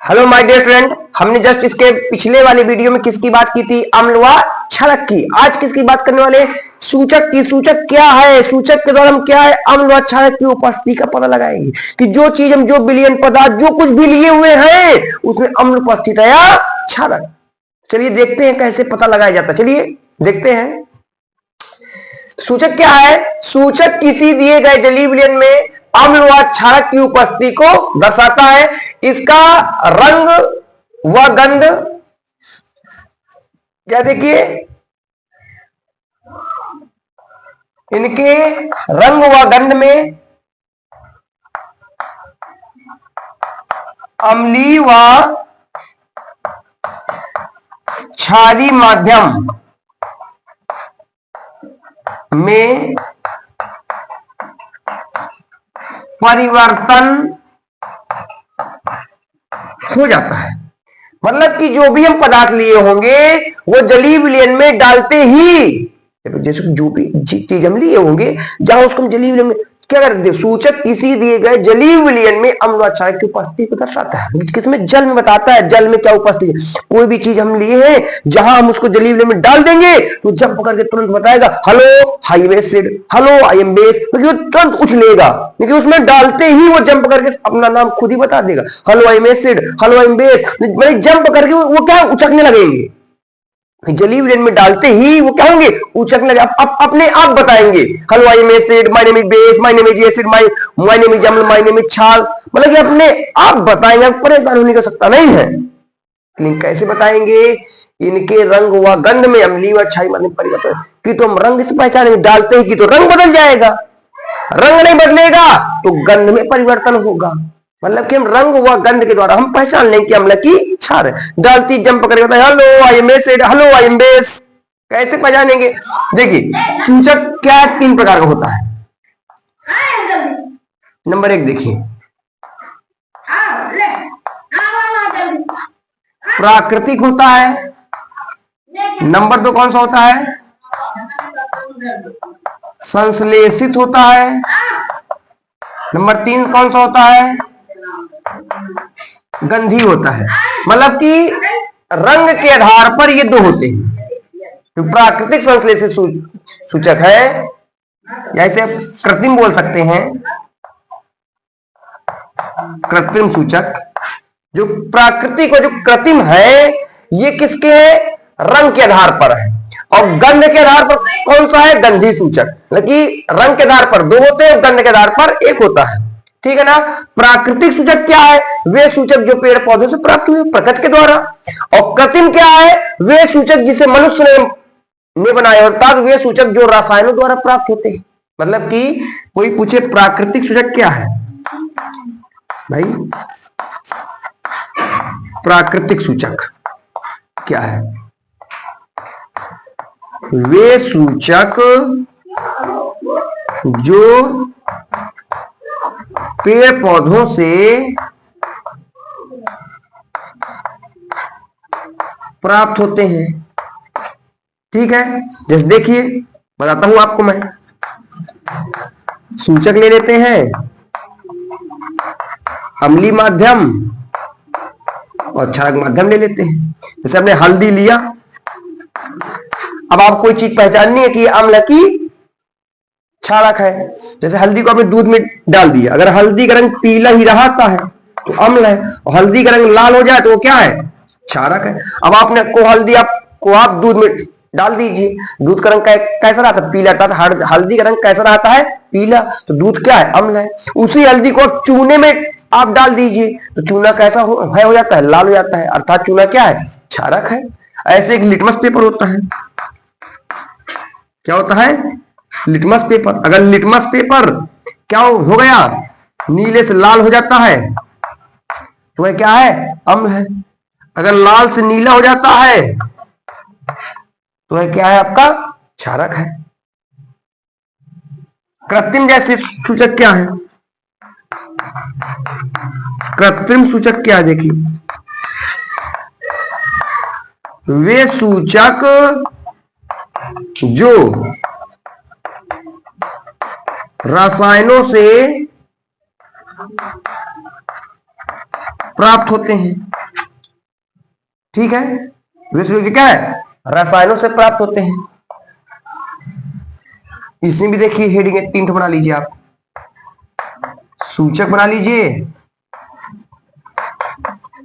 Hello my dear friend, हमने just इसके पिछले वाले वीडियो में किसकी बात की थी? अम्ल व क्षारक की। आज किसकी बात करने वाले? सूचक की। सूचक क्या है? सूचक के द्वारा हम क्या है, अम्ल व क्षारक की उपस्थिति का पता लगाएंगे कि जो चीज हम, जो विलयन पदार्थ जो कुछ भी लिए हुए हैं उसमें अम्ल उपस्थित है या क्षारक। चलिए देखते हैं कैसे पता लगाया जाता है। चलिए देखते हैं। सूचक क्या है? सूचक किसी दिए गए जलीय विलयन में अम्ल व क्षारक की उपस्थिति को दर्शाता है। इसका रंग व गंध क्या, देखिए इनके रंग व गंध में अम्लीय व क्षारीय माध्यम में परिवर्तन हो जाता है। मतलब कि जो भी हम पदार्थ लिए होंगे वो जलीय विलयन में डालते ही, जैसे जो भी चीज हम लिए होंगे जहां उसको हम जलीय विलयन में क्या करते हैं, सूचक किसी दिए गए जलीय विलयन में अम्ल व क्षारक की उपस्थिति को दर्शाता है। किसमें? जल में बताता है। जल में क्या उपस्थिति है? कोई भी चीज हम लिए हैं जहां हम उसको जलीय विलयन में डाल देंगे तो जंप करके तुरंत बताएगा hello hi acid, hello I am base, क्योंकि वो तुरंत उछलेगा। क्योंकि उसमें डालते ही वो जंप करके अपना नाम खुद ही बता देगा, hello I am acid, hello I am base. मतलब जंप करके वो क्या उछकने लगेंगे। जलीय विलयन में डालते ही वो क्या होंगे? उछकने लगे। अपने आप बताएंगे, hello I am acid, my name is base, my name is acid, my name is अम्ल, माय नेम इज क्षार। मतलब कि अपने आप बताएंगे। अब परेशान होने की आवश्यकता नहीं है। लेकिन कैसे बताएंगे? इनके रंग व गंध में अम्लीय व क्षारीय माध्यम परिवर्तन की तो हम रंग से पहचानेंगे। डालते ही की तो रंग बदल जाएगा, रंग नहीं बदलेगा तो गंध में परिवर्तन होगा। मतलब कि हम रंग व गंध के द्वारा हम पहचान लेंगे कि अम्ल की क्षार है। डालती जंप करके hello I am acid, hello I am base. कैसे पहचानेंगे? देखिए सूचक क्या 3 प्रकार का होता है। नंबर 1 देखिए, प्राकृतिक होता है। नंबर 2 कौन सा होता है? संश्लेषित होता है। नंबर 3 कौन सा होता है? गंधी होता है। मतलब कि रंग के आधार पर ये 2 होते हैं। तो प्राकृतिक संश्लेषित सूचक है, या इसे कृत्रिम बोल सकते हैं, कृत्रिम सूचक। जो प्राकृतिक और जो कृत्रिम है ये किसके है? रंग के आधार पर है। और गंध के आधार पर कौन सा है? गंधी सूचक। मतलब रंग के आधार पर 2 होते हैं और गंध के आधार पर 1 होता है। ठीक है ना? प्राकृतिक सूचक क्या है? वे सूचक जो पेड़ पौधों से प्राप्त हुए प्रकृति के द्वारा। और कृत्रिम क्या है? वे सूचक जिसे मनुष्य ने बनाए, अर्थात वे सूचक जो रसायनों द्वारा प्राप्त होते हैं। मतलब कि कोई पूछे प्राकृतिक सूचक क्या है भाई, प्राकृतिक सूचक क्या है? वे सूचक जो पेड़ पौधों से प्राप्त होते हैं। ठीक है, जैसे देखिए बताता हूं आपको मैं। सूचक ले लेते हैं अम्लीय माध्यम और क्षारक माध्यम ले लेते हैं। जैसे हमने हल्दी लिया, अब आप कोई चीज पहचाननी है कि अम्ल की क्षारक है। जैसे हल्दी को आपने दूध में डाल दिया, अगर हल्दी का रंग पीला ही रहता है तो अम्ल है, और हल्दी का रंग लाल हो जाए तो वो क्या है? क्षारक है। अब आपने हल्दी आपको आप दूध में डाल दीजिए, दूध का रंग कैसा रहता है? पीला। हल्दी का रंग कैसा रहता है? पीला। तो दूध क्या है? अम्ल है। उसी हल्दी को चूने में आप डाल दीजिए तो चूना कैसा हो जाता है? लाल हो जाता है, अर्थात चूना क्या है? क्षारक है। ऐसे एक लिटमस पेपर होता है। क्या होता है? Litmus paper. अगर लिटमस पेपर क्या हो गया? नीले से लाल हो जाता है तो वह क्या है? अम्ल है। अगर लाल से नीला हो जाता है तो वह क्या है? आपका क्षारक है। कृत्रिम जैसे सूचक क्या है? कृत्रिम सूचक क्या है? देखिए, वे सूचक जो रसायनों से प्राप्त होते हैं। ठीक है। वे सूचक क्या है, रसायनों से प्राप्त होते हैं। इसमें भी देखिए हेडिंग है, 3 बना लीजिए आप। सूचक बना लीजिए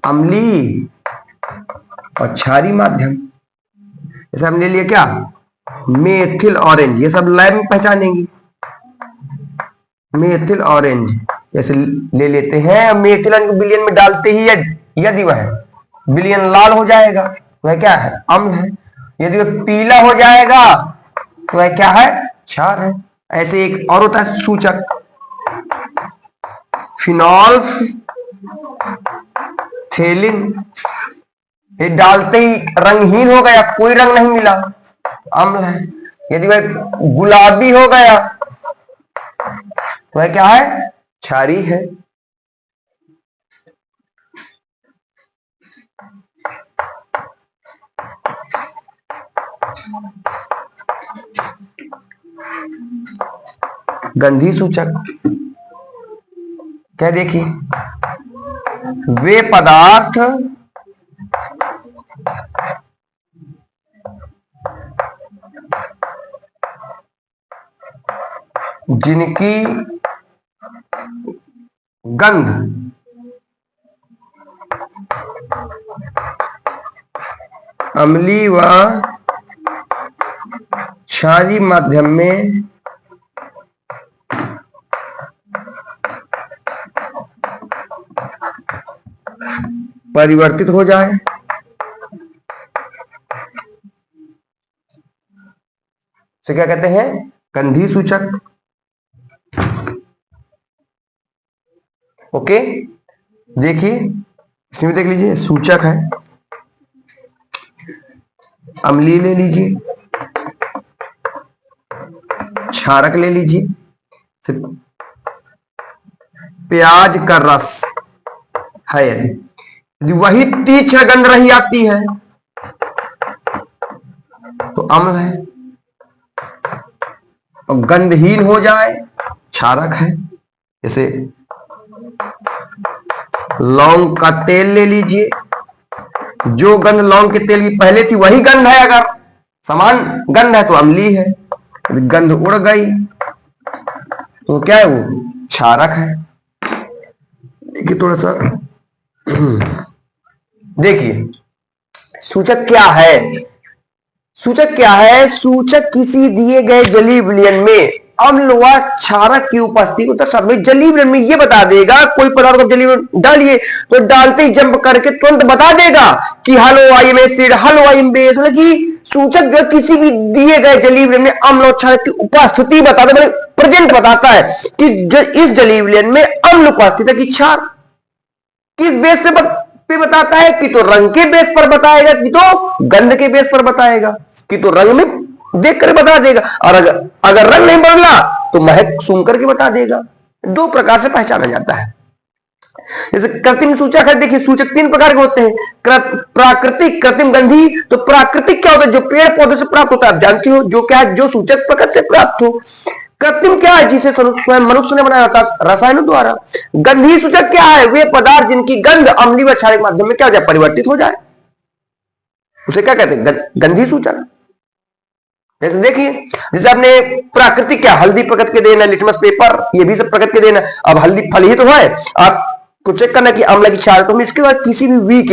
अम्लीय और क्षारीय माध्यम। जैसे हमने लिया क्या, मेथिल ऑरेंज, ये सब लैब में पहचानेंगे। मेथिल ऑरेंज जैसे ले लेते हैं, मेथिल ऑरेंज को विलयन में डालते ही यदि वह विलयन लाल हो जाएगा वह क्या है, अम्ल है। यदि वह पीला हो जाएगा तो वह क्या है, क्षार है। ऐसे एक और होता है सूचक, फिनॉल थेलिन, ये डालते ही रंगहीन हो गया, कोई रंग नहीं मिला, अम्ल है। यदि वह गुलाबी हो गया तो वह क्या है, क्षारीय है। गंधी सूचक क्या, देखिए वे पदार्थ जिनकी गंध अम्लीय व क्षारीय माध्यम में परिवर्तित हो जाए, से क्या कहते हैं, गंधी सूचक। ओके, देखिए इसमें देख लीजिए सूचक है, अम्लीय ले लीजिए, क्षारक ले लीजिए, प्याज का रस है, यदि वही तीक्ष्ण गंध रही आती है तो अम्ल है, और गंधहीन हो जाए क्षारक है। जैसे लौंग का तेल ले लीजिए, जो गंध लौंग के तेल की पहले थी वही गंध है, अगर समान गंध है तो अम्लीय है, यदि गंध उड़ गई तो क्या है, वो क्षारक है। देखिए थोड़ा सा देखिए सूचक क्या है, सूचक क्या है, सूचक किसी दिए गए जलीय विलयन में अम्ल व क्षारक की उपस्थिति को दर्शाता है। जलीय विलयन में ये बता देगा, कोई पदार्थ को जलीय विलयन डालिए तो डालते ही जंप करके तुरंत बता देगा कि हलोआइम एसिड, हलोआइम बेस, मतलब कि सूचक जो किसी भी दिए गए जलीय विलयन में अम्ल और क्षारक की उपस्थिति बताता है, प्रेजेंट बताता है कि इस जलीय विलयन में अम्ल उपस्थित है कि क्षार। किस बेस पे बताता है, कि तो रंग के बेस पर बताएगा, कि तो गंध के बेस पर बताएगा, कि तो रंग में देख कर बता देगा, और अगर रंग नहीं बदला तो महक सूंघ करके बता देगा। 2 प्रकार से पहचाना जाता है। जैसे कृत्रिम सूचक है, देखिए सूचक 3 प्रकार के होते हैं, प्राकृतिक, कृत्रिम, गंधी। तो प्राकृतिक क्या होता है, जो पेड़ पौधे से प्राप्त होता है, आप जानते हो, जो क्या है, जो सूचक प्रकृति से प्राप्त हो। कृत्रिम क्या है, जिसे स्वयं मनुष्य ने बनाया था रसायनों द्वारा। गंधी सूचक क्या है, वे पदार्थ जिनकी गंध अम्लीय व क्षारीय माध्यम में क्या हो जाए, परिवर्तित हो जाए, उसे क्या कहते हैं, गंधी सूचक। जैसे देखिए, जैसे आपने प्राकृतिक क्या, हल्दी प्रकृति के देना, लिटमस पेपर, ये भी सब प्रकृति के देना। अब हल्दी फल ही तो है, आपको चेक करना कि अम्ल की क्षार, तो इसके बाद किसी भी वीक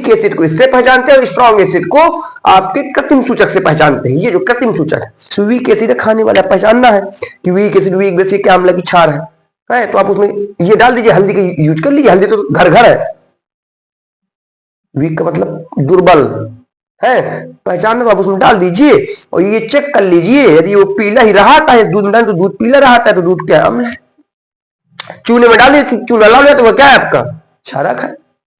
एसिड को इससे पहचानते हैं, और स्ट्रॉन्ग एसिड को आपके कृत्रिम सूचक से पहचानते हैं। ये जो कृत्रिम सूचक है, वीक एसिड खाने वाला पहचानना है कि वीक एसिड, वीक बेस क्या अम्ल की क्षार है, तो आप उसमें ये डाल दीजिए, हल्दी का यूज कर लीजिए। हल्दी तो घर घर है, वीक का मतलब दुर्बल है, पहचानना तो आप उसमें डाल दीजिए, और ये चेक कर लीजिए, यदि वो पीला ही रहा था दूध में डाल तो दूध पीला रहा था, तो दूध क्या अम्ल है। चूने में डाल दीजिए, चूना लाल है तो वह क्या है, आपका क्षारक है।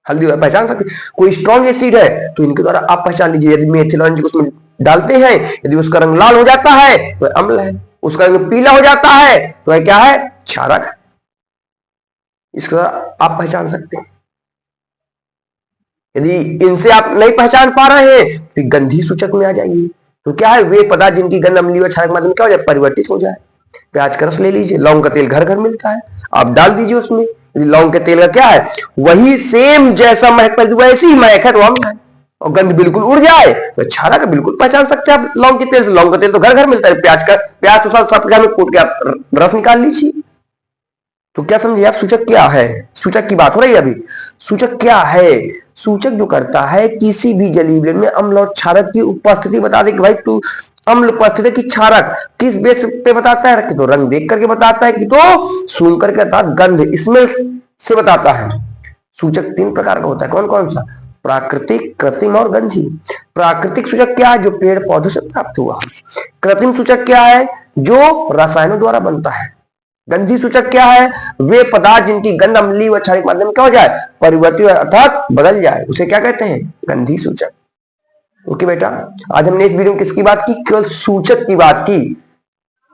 हल्दी पहचान सकते, कोई स्ट्रॉन्ग एसिड है तो इनके द्वारा आप पहचान लीजिए। यदि मेथिल ऑरेंज उसमें डालते हैं, यदि उसका रंग लाल हो जाता है तो अम्ल है, उसका रंग पीला हो जाता है तो वह क्या है, क्षारक है। इसका आप पहचान सकते हैं। यदि इनसे आप नहीं पहचान पा रहे हैं तो गंधी सूचक में आ जाइए। तो क्या है, वे पदार्थ जिनकी गंध अम्लीय व क्षारक माध्यम में क्या हो जाए, परिवर्तित हो जाए। प्याज का रस ले लीजिए, लौंग का तेल घर घर मिलता है, आप डाल दीजिए उसमें। लौंग के तेल का क्या है, वही सेम जैसा महक वैसी ही महक है, तो हम और गंध बिल्कुल उड़ जाए तो छारा का बिल्कुल पहचान सकते हैं आप लौंग के तेल से। लौंग का तेल तो घर घर मिलता है, प्याज तो सब घर में कूट के आप रस निकाल लीजिए। तो क्या समझिए आप, सूचक क्या है, सूचक की बात हो रही है अभी। सूचक क्या है, सूचक जो करता है किसी भी जलीय विलयन में अम्ल और क्षारक की उपस्थिति बता दे कि भाई तू अम्ल उपस्थित है कि क्षारक, किस बेस पे बताता है, कि तो रंग देख करके बताता है, कि तो सूंघ करके अर्थात गंध स्मेल से बताता है। सूचक 3 प्रकार का होता है, कौन कौन सा, प्राकृतिक, कृत्रिम और गंधी। प्राकृतिक सूचक क्या है, जो पेड़ पौधों से प्राप्त हुआ। कृत्रिम सूचक क्या है, जो रसायनों द्वारा बनता है। गंधी सूचक क्या है, वे पदार्थ जिनकी गंध अम्लीय व क्षारिक माध्यम क्या हो जाए, परिवर्तित अर्थात बदल जाए, उसे क्या कहते हैं, गंधी सूचक। ओके बेटा, आज हमने इस वीडियो में किसकी बात की, केवल सूचक की बात की।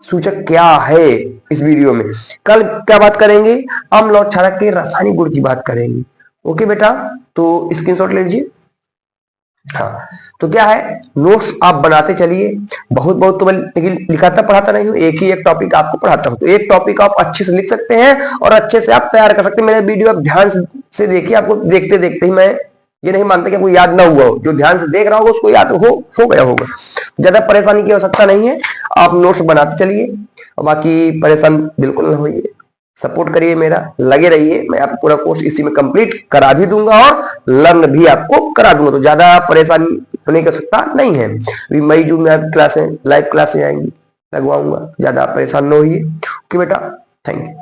सूचक क्या है इस वीडियो में। कल क्या बात करेंगे, अम्ल और क्षारक के रासायनिक गुण की बात करेंगे। ओके बेटा, तो स्क्रीनशॉट ले लीजिए। हाँ, तो क्या है, नोट्स आप बनाते चलिए। बहुत बहुत तो मैं लिखाता पढ़ाता नहीं हूँ, एक ही एक टॉपिक आपको पढ़ाता हूँ, तो एक टॉपिक आप अच्छे से लिख सकते हैं और अच्छे से आप तैयार कर सकते हैं। मेरे वीडियो आप ध्यान से देखिए, आपको देखते देखते ही मैं ये नहीं मानता कि आपको याद ना हुआ हो। जो ध्यान से देख रहा होगा उसको याद हो गया होगा। ज्यादा परेशानी की आवश्यकता नहीं है, आप नोट्स बनाते चलिए और बाकी परेशान बिल्कुल ना होइए। सपोर्ट करिए मेरा, लगे रहिए, मैं आपको पूरा कोर्स इसी में कंप्लीट करा भी दूंगा और लर्न भी आपको करा दूंगा। तो ज्यादा परेशानी होने की आवश्यकता नहीं है। अभी मई जून में आपकी क्लासें, लाइव क्लासें आएंगी, लगवाऊंगा, ज्यादा परेशान न होइए। ओके बेटा, थैंक यू।